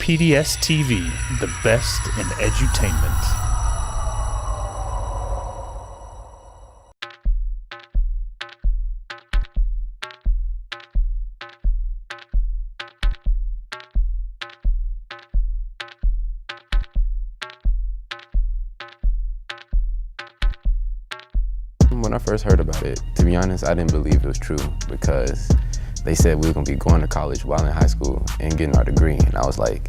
PDS TV, the best in edutainment. When I first heard about it, to be honest, I didn't believe it was true because they said we were going to be going to college while in high school and getting our degree. And I was like,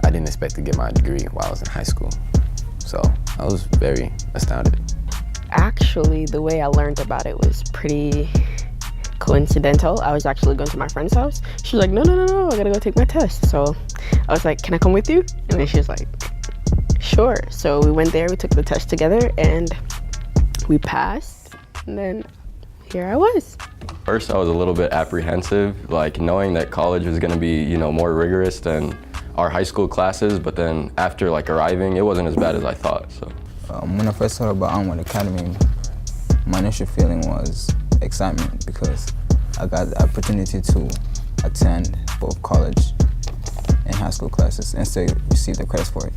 I didn't expect to get my degree while I was in high school. So I was very astounded. Actually, the way I learned about it was pretty coincidental. I was actually going to my friend's house. She was like, no, I gotta go take my test. So I was like, can I come with you? And then she was like, sure. So we went there, we took the test together, and we passed, and then here I was. First, I was a little bit apprehensive, like knowing that college was going to be, more rigorous than our high school classes. But then after arriving, it wasn't as bad as I thought. So, when I first heard about Onward Academy, my initial feeling was excitement because I got the opportunity to attend both college and high school classes and still receive the credits for it.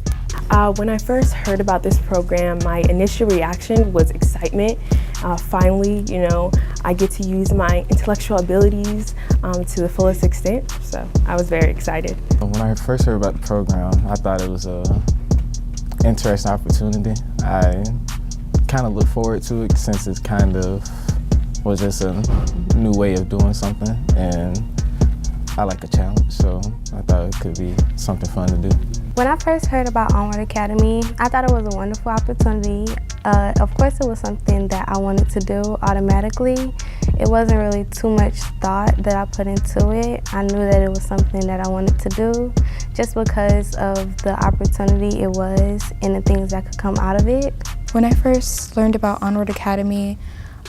When I first heard about this program, my initial reaction was excitement. Finally, I get to use my intellectual abilities to the fullest extent, so I was very excited. When I first heard about the program, I thought it was an interesting opportunity. I kind of look forward to it since it kind of was just a new way of doing something, and I like a challenge, so I thought it could be something fun to do. When I first heard about Onward Academy, I thought it was a wonderful opportunity. Of course, it was something that I wanted to do automatically. It wasn't really too much thought that I put into it. I knew that it was something that I wanted to do just because of the opportunity it was and the things that could come out of it. When I first learned about Onward Academy,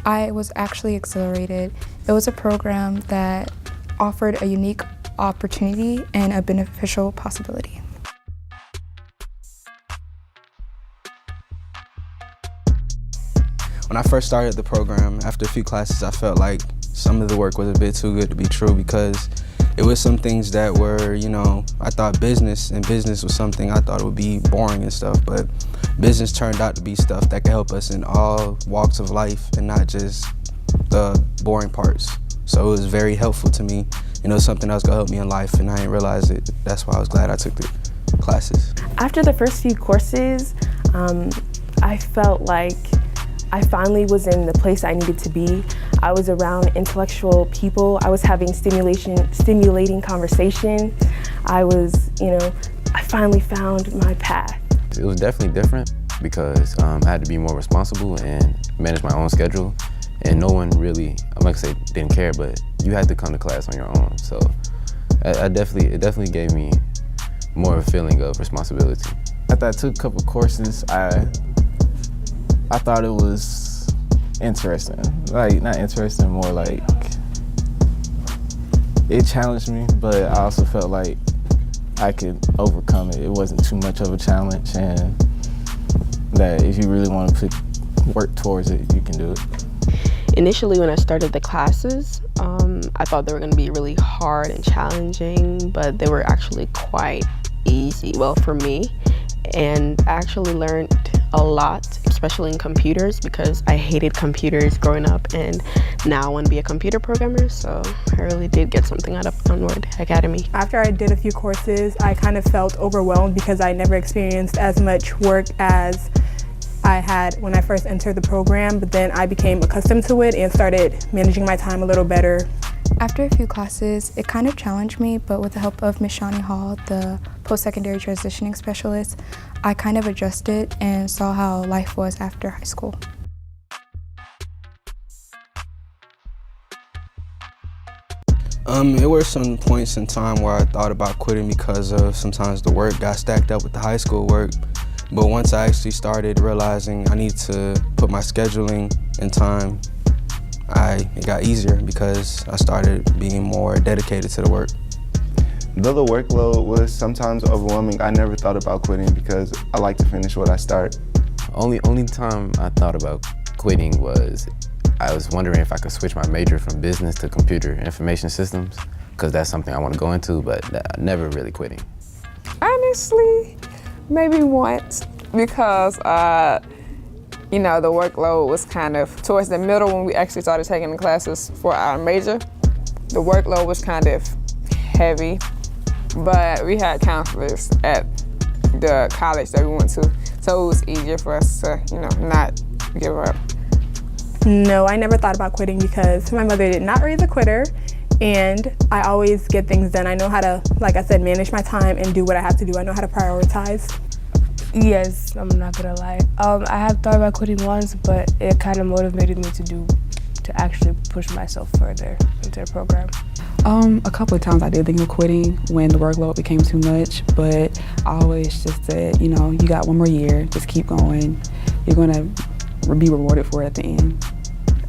I was actually exhilarated. It was a program that offered a unique opportunity and a beneficial possibility. When I first started the program, after a few classes, I felt like some of the work was a bit too good to be true because it was some things that were, I thought business was something I thought it would be boring and stuff, but business turned out to be stuff that could help us in all walks of life and not just the boring parts. So it was very helpful to me. Something that was gonna help me in life, and I didn't realize it. That's why I was glad I took the classes. After the first few courses, I felt like I finally was in the place I needed to be. I was around intellectual people. I was having stimulating conversation. I finally found my path. It was definitely different because I had to be more responsible and manage my own schedule. And no one really, I'm not gonna say didn't care, but you had to come to class on your own. So it definitely gave me more of a feeling of responsibility. After I took a couple courses, I thought it was interesting. Not interesting, more like it challenged me, but I also felt like I could overcome it. It wasn't too much of a challenge, and that if you really want to work towards it, you can do it. Initially, when I started the classes, I thought they were going to be really hard and challenging, but they were actually quite easy, well, for me. And I actually learned a lot, especially in computers, because I hated computers growing up, and now I want to be a computer programmer, so I really did get something out of Onward Academy. After I did a few courses, I kind of felt overwhelmed because I never experienced as much work as I had when I first entered the program, but then I became accustomed to it and started managing my time a little better. After a few classes, it kind of challenged me, but with the help of Ms. Shawnee Hall, the post-secondary transitioning specialist, I kind of adjusted and saw how life was after high school. There were some points in time where I thought about quitting because of sometimes the work got stacked up with the high school work. But once I actually started realizing I need to put my scheduling in time, it got easier because I started being more dedicated to the work. Though the workload was sometimes overwhelming, I never thought about quitting because I like to finish what I start. Only time I thought about quitting was I was wondering if I could switch my major from business to computer information systems because that's something I want to go into, but never really quitting. Honestly, maybe once, because you know, the workload was kind of towards the middle when we actually started taking the classes for our major. The workload was kind of heavy, but we had counselors at the college that we went to, so it was easier for us to, you know, not give up. No, I never thought about quitting because my mother did not raise a quitter, and I always get things done. I know how to, like I said, manage my time and do what I have to do. I know how to prioritize. Yes, I'm not gonna lie. I have thought about quitting once, but it kind of motivated me to actually push myself further into the program. A couple of times I did think of quitting when the workload became too much, but I always just said, you know, you got one more year, just keep going. You're gonna be rewarded for it at the end.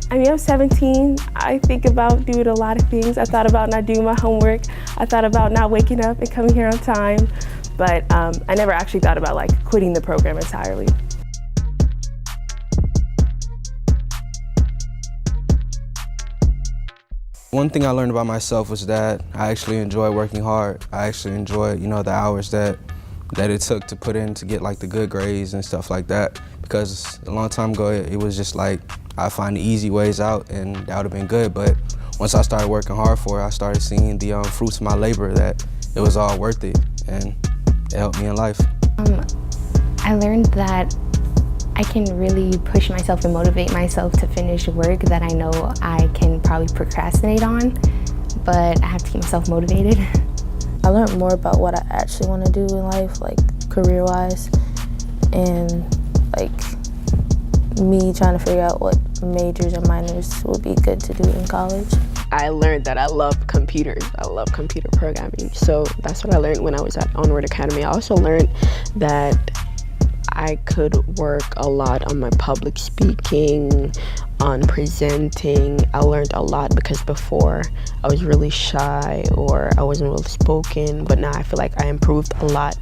I mean, I'm 17. I think about doing a lot of things. I thought about not doing my homework. I thought about not waking up and coming here on time. But I never actually thought about like quitting the program entirely. One thing I learned about myself was that I actually enjoy working hard. I actually enjoy, you know, the hours that it took to put in to get like the good grades and stuff like that. Because a long time ago, it was just like I find the easy ways out, and that would have been good. But once I started working hard for it, I started seeing the fruits of my labor, that it was all worth it, and it helped me in life. I learned that I can really push myself and motivate myself to finish work that I know I can probably procrastinate on, but I have to keep myself motivated. I learned more about what I actually want to do in life, like career-wise, and like me trying to figure out what majors and minors would be good to do in college. I learned that I love computers. I love computer programming. So that's what I learned when I was at Onward Academy. I also learned that I could work a lot on my public speaking, on presenting. I learned a lot because before I was really shy or I wasn't well spoken, but now I feel like I improved a lot,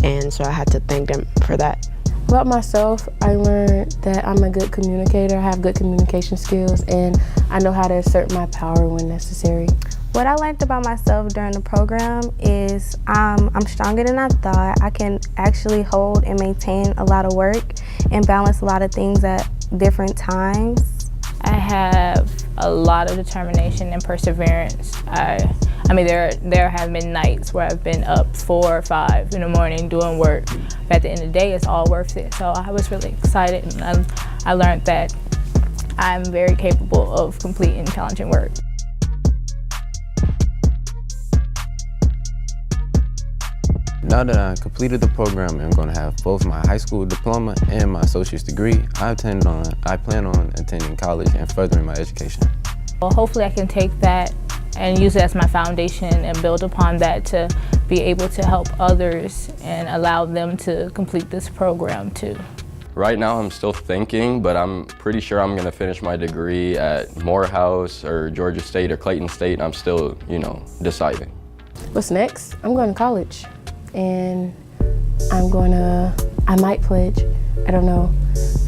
and so I had to thank them for that. About myself, I learned that I'm a good communicator, I have good communication skills, and I know how to assert my power when necessary. What I learned about myself during the program is I'm stronger than I thought. I can actually hold and maintain a lot of work and balance a lot of things at different times. I have a lot of determination and perseverance. I mean, there have been nights where I've been up 4 or 5 in the morning doing work. But at the end of the day, it's all worth it. So I was really excited, and I learned that I'm very capable of completing challenging work. Now that I completed the program and I'm going to have both my high school diploma and my associate's degree, I plan on attending college and furthering my education. Well, hopefully I can take that and use it as my foundation and build upon that to be able to help others and allow them to complete this program too. Right now I'm still thinking, but I'm pretty sure I'm going to finish my degree at Morehouse or Georgia State or Clayton State. I'm still, you know, deciding. What's next? I'm going to college, and I might pledge, I don't know,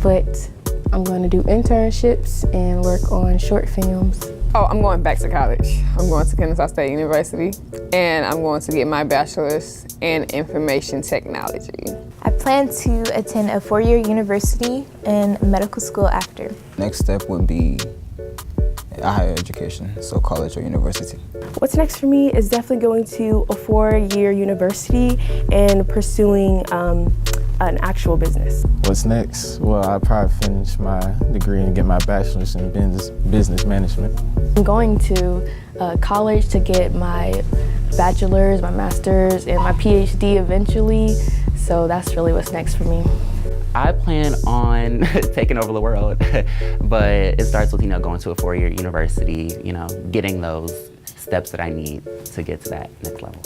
but I'm going to do internships and work on short films. Oh, I'm going back to college. I'm going to Kennesaw State University, and I'm going to get my bachelor's in information technology. I plan to attend a 4-year university and medical school after. Next step would be a higher education, so college or university. What's next for me is definitely going to a 4-year university and pursuing an actual business. What's next? Well, I'll probably finish my degree and get my bachelor's in business management. I'm going to college to get my bachelor's, my master's, and my PhD eventually, so that's really what's next for me. I plan on taking over the world, but it starts with, going to a 4-year university, getting those steps that I need to get to that next level.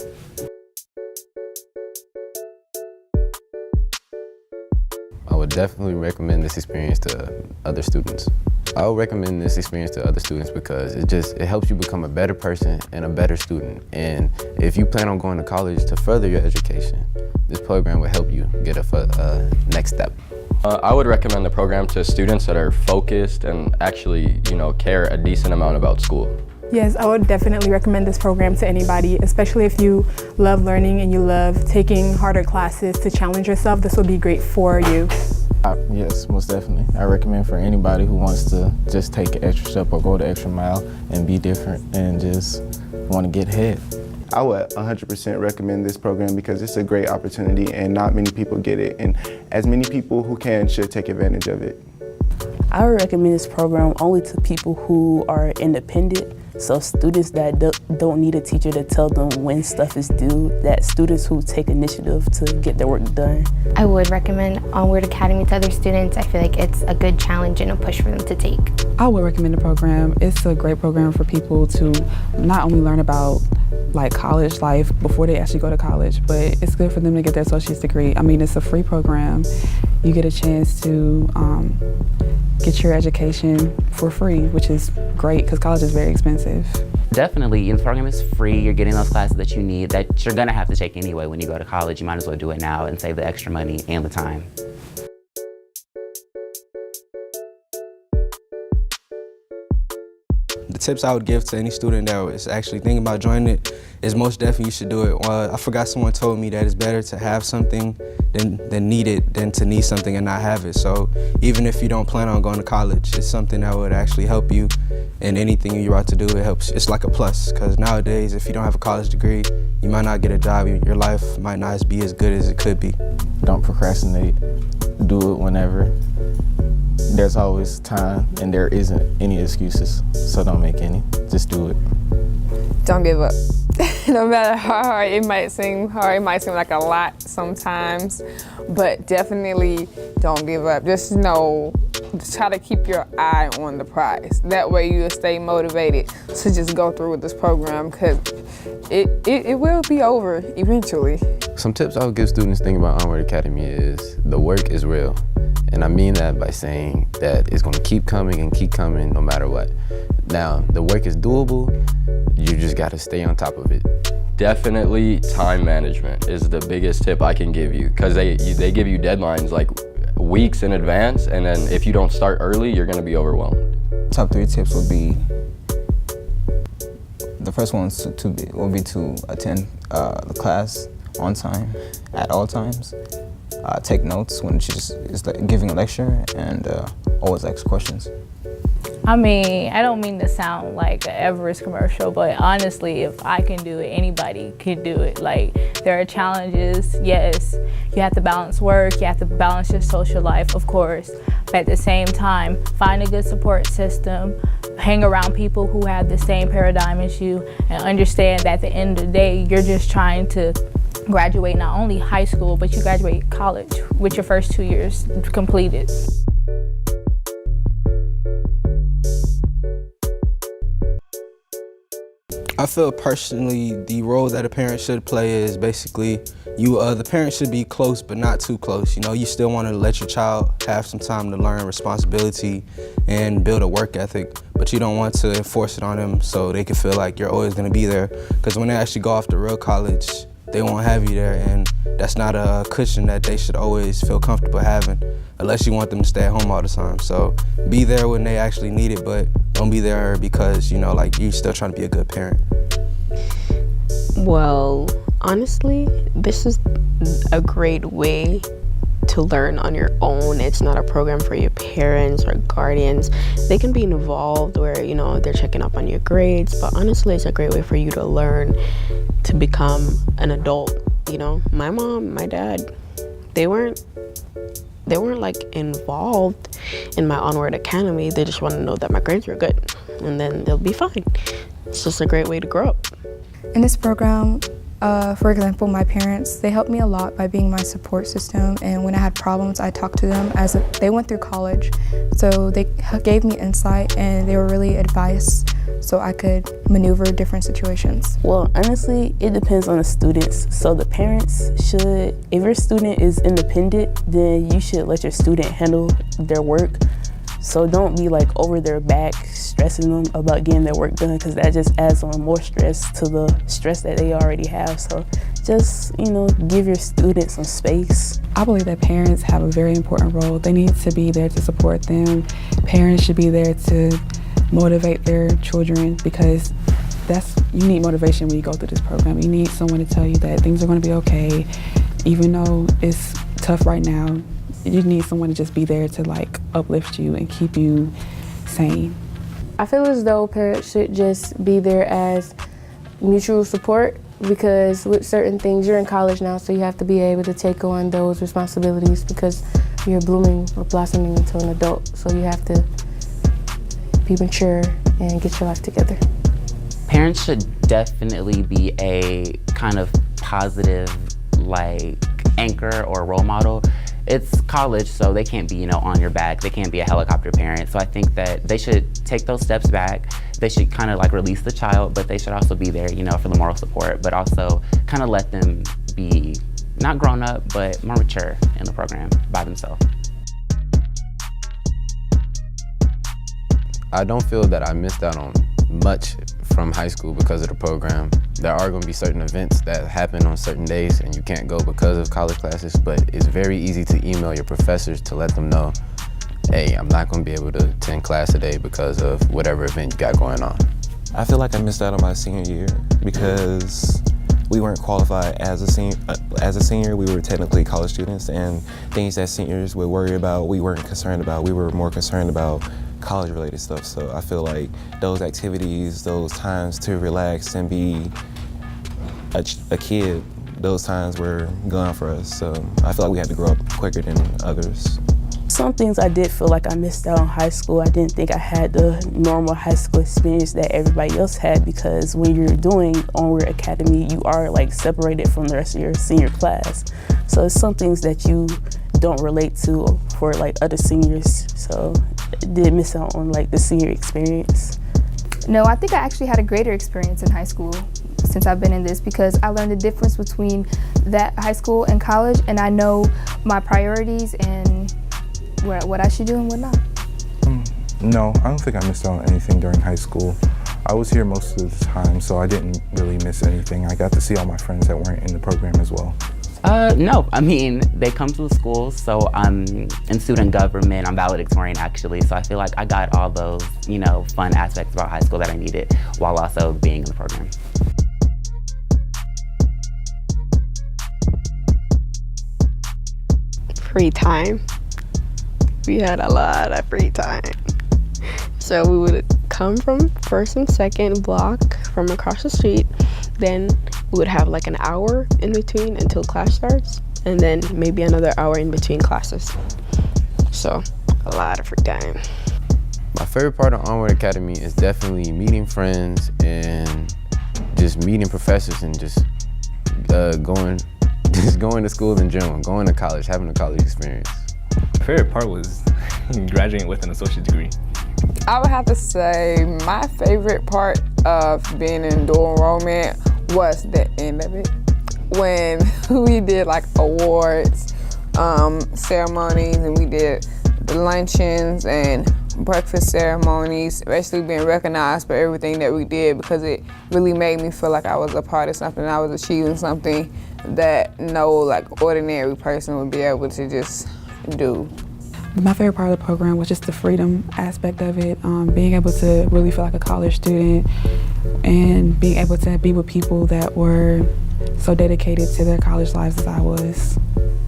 I would definitely recommend this experience to other students. I would recommend this experience to other students because it helps you become a better person and a better student. And if you plan on going to college to further your education, this program will help you get a next step. I would recommend the program to students that are focused and actually, care a decent amount about school. Yes, I would definitely recommend this program to anybody, especially if you love learning and you love taking harder classes to challenge yourself. This would be great for you. Yes, most definitely. I recommend for anybody who wants to just take an extra step or go the extra mile and be different and just want to get ahead. I would 100% recommend this program because it's a great opportunity and not many people get it, and as many people who can should take advantage of it. I would recommend this program only to people who are independent, so students that don't need a teacher to tell them when stuff is due, that students who take initiative to get their work done. I would recommend Onward Academy to other students. I feel like it's a good challenge and a push for them to take. I would recommend the program. It's a great program for people to not only learn about like college life before they actually go to college, but it's good for them to get their associate's degree. I mean, it's a free program. You get a chance to get your education for free, which is great because college is very expensive. Definitely, the program is free. You're getting those classes that you need that you're gonna have to take anyway when you go to college. You might as well do it now and save the extra money and the time. The tips I would give to any student that is actually thinking about joining it is most definitely you should do it. I forgot someone told me that it's better to have something than need it than to need something and not have it. So even if you don't plan on going to college, it's something that would actually help you in anything you're about to do. It helps. It's like a plus, because nowadays if you don't have a college degree, you might not get a job. Your life might not be as good as it could be. Don't procrastinate. Do it whenever. There's always time and there isn't any excuses, so don't make any. Just do it. Don't give up. No matter how hard it might seem like a lot sometimes, but definitely don't give up. Just try to keep your eye on the prize. That way you'll stay motivated to just go through with this program, because it will be over eventually. Some tips I would give students thinking about Onward Academy is the work is real. And I mean that by saying that it's gonna keep coming and keep coming no matter what. Now, the work is doable, you just gotta stay on top of it. Definitely time management is the biggest tip I can give you, because they give you deadlines like weeks in advance, and then if you don't start early, you're gonna be overwhelmed. Top 3 tips would be, the first one would be to attend the class on time, at all times. Take notes when she's giving a lecture, and always ask questions. I mean, I don't mean to sound like an Everest commercial, but honestly, if I can do it, anybody can do it. Like, there are challenges, yes. You have to balance work, you have to balance your social life, of course. But at the same time, find a good support system, hang around people who have the same paradigm as you, and understand that at the end of the day, you're just trying to graduate not only high school, but you graduate college with your first 2 years completed. I feel personally the role that a parent should play is basically the parent should be close but not too close. You know, you still want to let your child have some time to learn responsibility and build a work ethic, but you don't want to enforce it on them so they can feel like you're always going to be there, because when they actually go off to real college, they won't have you there, and that's not a cushion that they should always feel comfortable having, unless you want them to stay at home all the time. So be there when they actually need it, but don't be there because, you know, like, you're still trying to be a good parent. Well, honestly, this is a great way to learn on your own. It's not a program for your parents or guardians. They can be involved where, you know, they're checking up on your grades, but honestly, it's a great way for you to learn to become an adult. You know, my mom, my dad, they weren't like involved in my Onward Academy. They just want to know that my grades were good, and then they'll be fine. It's just a great way to grow up. In this program, for example, my parents, they helped me a lot by being my support system, and when I had problems, I talked to them as they went through college. So they gave me insight, and they were really advice so I could maneuver different situations. Well, honestly, it depends on the students. So the parents should, if your student is independent, then you should let your student handle their work. So don't be like over their back stressing them about getting their work done, because that just adds on more stress to the stress that they already have. So just, you know, give your students some space. I believe that parents have a very important role. They need to be there to support them. Parents should be there to motivate their children, because you need motivation when you go through this program. You need someone to tell you that things are going to be okay, even though it's tough right now. You need someone to just be there to like uplift you and keep you sane. I feel as though parents should just be there as mutual support, because with certain things, you're in college now, so you have to be able to take on those responsibilities because you're blooming or blossoming into an adult. So you have to be mature and get your life together. Parents should definitely be a kind of positive like anchor or role model. It's college, so they can't be, on your back. They can't be a helicopter parent. So I think that they should take those steps back. They should kind of like release the child, but they should also be there, for the moral support, but also kind of let them be not grown up, but more mature in the program by themselves. I don't feel that I missed out on much from high school because of the program. There are going to be certain events that happen on certain days and you can't go because of college classes, but it's very easy to email your professors to let them know, hey, I'm not going to be able to attend class today because of whatever event you got going on. I feel like I missed out on my senior year because we weren't qualified as a senior. We were technically college students, and things that seniors would worry about, we weren't concerned about. We were more concerned about college-related stuff. So I feel like those activities, those times to relax and be a kid, those times were gone for us. So I feel like we had to grow up quicker than others. Some things I did feel like I missed out on high school. I didn't think I had the normal high school experience that everybody else had, because when you're doing Onward Academy, you are like separated from the rest of your senior class. So it's some things that you don't relate to for like other seniors. So I did miss out on like the senior experience. No, I think I actually had a greater experience in high school since I've been in this, because I learned the difference between that high school and college, and I know my priorities and what I should do and what not. No, I don't think I missed out on anything during high school. I was here most of the time, so I didn't really miss anything. I got to see all my friends that weren't in the program as well. No, I mean, they come to the school, so I'm in student government, I'm valedictorian actually, so I feel like I got all those, fun aspects about high school that I needed while also being in the program. Free time. We had a lot of free time. So we would come from first and second block from across the street. Then we would have like an hour in between until class starts, and then maybe another hour in between classes. So a lot of free time. My favorite part of Onward Academy is definitely meeting friends and just meeting professors and just going to school in general, going to college, having a college experience. My favorite part was graduating with an associate degree. I would have to say my favorite part of being in dual enrollment was the end of it. When we did like awards, ceremonies, and we did the luncheons and breakfast ceremonies, basically being recognized for everything that we did, because it really made me feel like I was a part of something, I was achieving something that no like ordinary person would be able to just do. My favorite part of the program was just the freedom aspect of it, being able to really feel like a college student and being able to be with people that were so dedicated to their college lives as I was.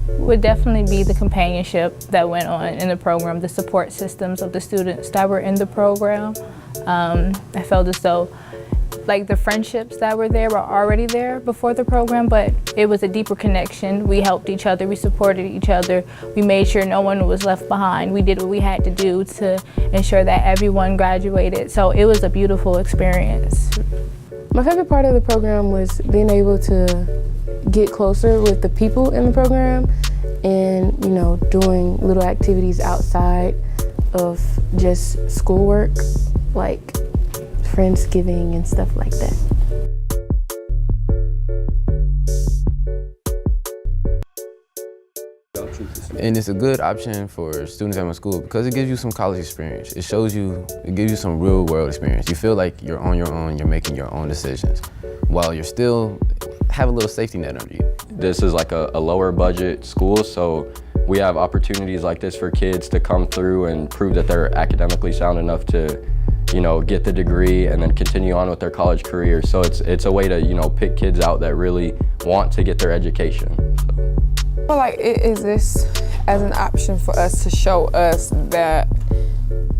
Would definitely be the companionship that went on in the program, the support systems of the students that were in the program. I felt as though like the friendships that were there were already there before the program, but it was a deeper connection. We helped each other, we supported each other, we made sure no one was left behind. We did what we had to do to ensure that everyone graduated. So it was a beautiful experience. My favorite part of the program was being able to get closer with the people in the program and, doing little activities outside of just schoolwork, like Friendsgiving and stuff like that. And it's a good option for students at my school because it gives you some college experience. It gives you some real world experience. You feel like you're on your own, you're making your own decisions, while you're still have a little safety net under you. This is like a lower budget school, so we have opportunities like this for kids to come through and prove that they're academically sound enough to you know, get the degree and then continue on with their college career. So it's a way to, you know, pick kids out that really want to get their education. So. I feel like it exists as an option for us to show us that,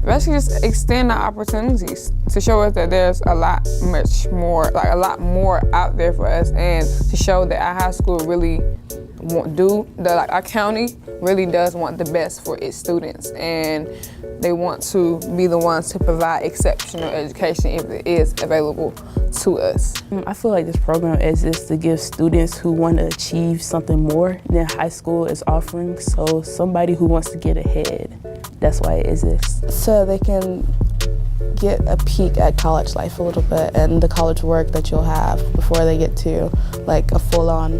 basically just extend our opportunities, to show us that there's a lot more out there for us, and to show that our high school really our county really does want the best for its students, and they want to be the ones to provide exceptional education if it is available to us. I feel like this program exists to give students who want to achieve something more than high school is offering, so somebody who wants to get ahead. That's why it exists. So they can get a peek at college life a little bit and the college work that you'll have before they get to like a full-on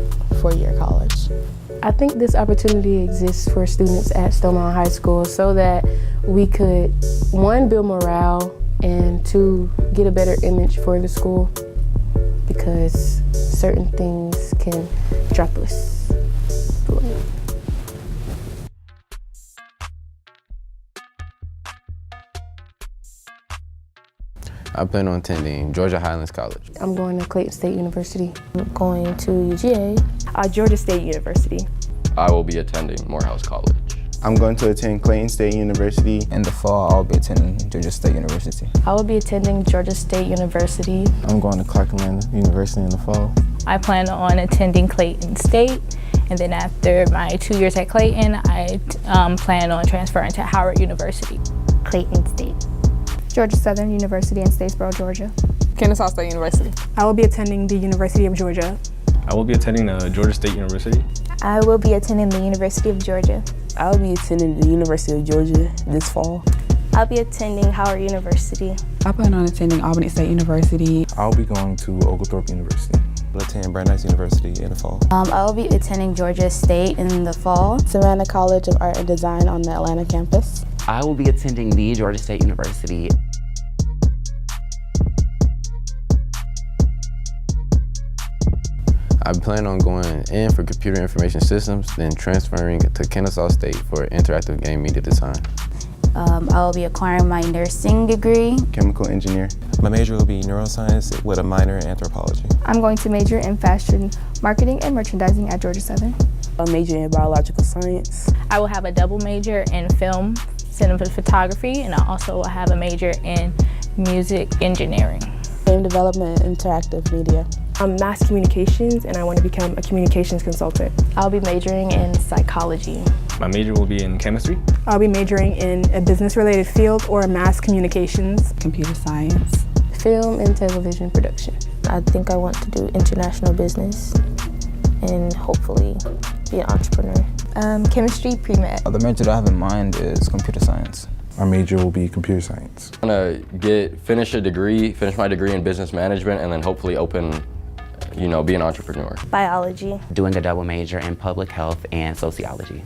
4-year college. I think this opportunity exists for students at Stonewall High School so that we could, 1, build morale, and 2, get a better image for the school, because certain things can drop us. I plan on attending Georgia Highlands College. I'm going to Clayton State University. I'm going to UGA. Georgia State University. I will be attending Morehouse College. I'm going to attend Clayton State University. In the fall, I'll be attending Georgia State University. I will be attending Georgia State University. I'm going to Clarkland University in the fall. I plan on attending Clayton State, and then after my 2 years at Clayton, I plan on transferring to Howard University. Clayton State. Georgia Southern University in Statesboro, Georgia. Kennesaw State University. I will be attending the University of Georgia. I will be attending Georgia State University. I will be attending the University of Georgia. I'll be attending the University of Georgia this fall. I'll be attending Howard University. I plan on attending Albany State University. I'll be going to Oglethorpe University. I'll attend Brandeis University in the fall. I will be attending Georgia State in the fall. Savannah College of Art and Design on the Atlanta campus. I will be attending the Georgia State University. I plan on going in for computer information systems, then transferring to Kennesaw State for interactive game media design. I will be acquiring my nursing degree. Chemical engineer. My major will be neuroscience with a minor in anthropology. I'm going to major in fashion marketing and merchandising at Georgia Southern. A major in biological science. I will have a double major in film, cinematography, and I also will have a major in music engineering. Game development and interactive media. I'm mass communications, and I want to become a communications consultant. I'll be majoring in psychology. My major will be in chemistry. I'll be majoring in a business-related field or mass communications. Computer science. Film and television production. I think I want to do international business and hopefully be an entrepreneur. Chemistry, pre-med. The major that I have in mind is computer science. My major will be computer science. I'm gonna finish my degree in business management, and then hopefully be an entrepreneur. Biology. Doing a double major in public health and sociology.